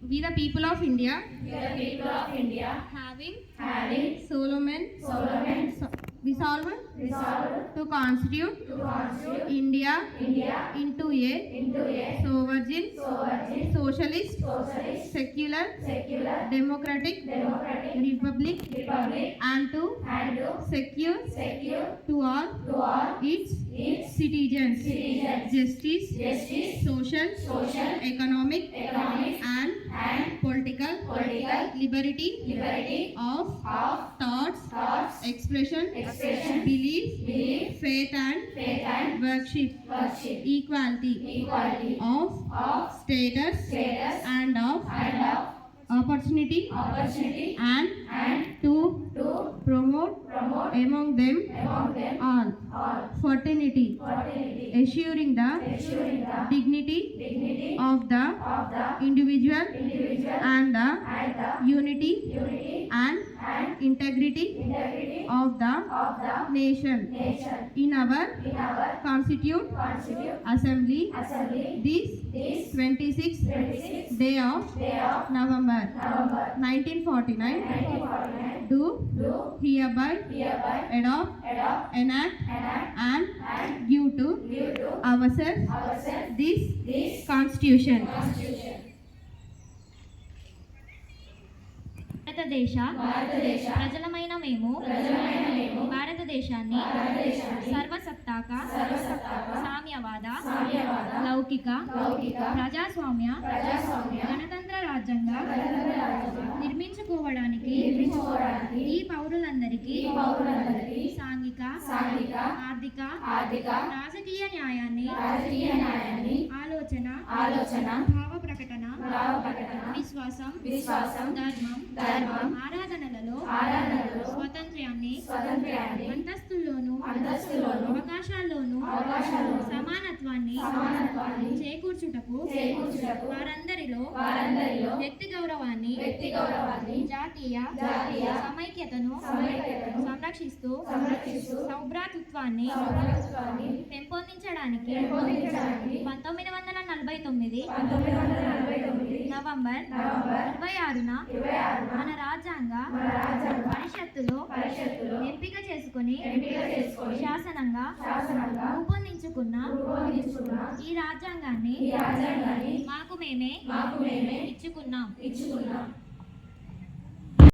We the people of India, having Solomon, resolved to constitute India into a sovereign, socialist, secular, democratic republic, and to secure to all its citizens justice, social, economic, and political liberty of thoughts, expression, belief, faith and worship, equality of status and of opportunity, and to promote among them all fraternity, assuring the dignity of the individual and the unity and integrity of the nation. In our Constitute Assembly, this 26th day of November 1949, do hereby adopt, enact, and give to ourselves this Constitution. భారతదేశ ప్రజలమైన మేము భారతదేశాన్ని సర్వసత్తాక సామ్యవాద లౌకిక ప్రజాస్వామ్య గణతంత్ర రాజ్యంగా నిర్మించుకోవడానికి ఈ పౌరులందరికీ సాంఘిక ఆర్థిక రాజకీయ న్యాయాన్ని ఆలోచన భావ ప్రకటన విశ్వాసం ధర్మం ఆరాధనలలో స్వాతంత్ర్యాన్ని అంతస్తుల్లోనూ అవకాశాల్లోనూ సమానత్వాన్ని చేకూర్చుటకు వారందరిలో వ్యక్తి గౌరవాన్ని జాతీయ సమైక్యతను సంరక్షిస్తూ సౌభ్రాతృత్వాన్ని పెంపొందించడానికి 1949 నవంబర్ 26న మన రాజ్యాంగ పరిషత్తులో ఎంపిక చేసుకుని శాసనంగా రూపొందించుకున్న ఈ రాజ్యాంగాన్ని మాకు మేమే ఇచ్చుకున్నాం.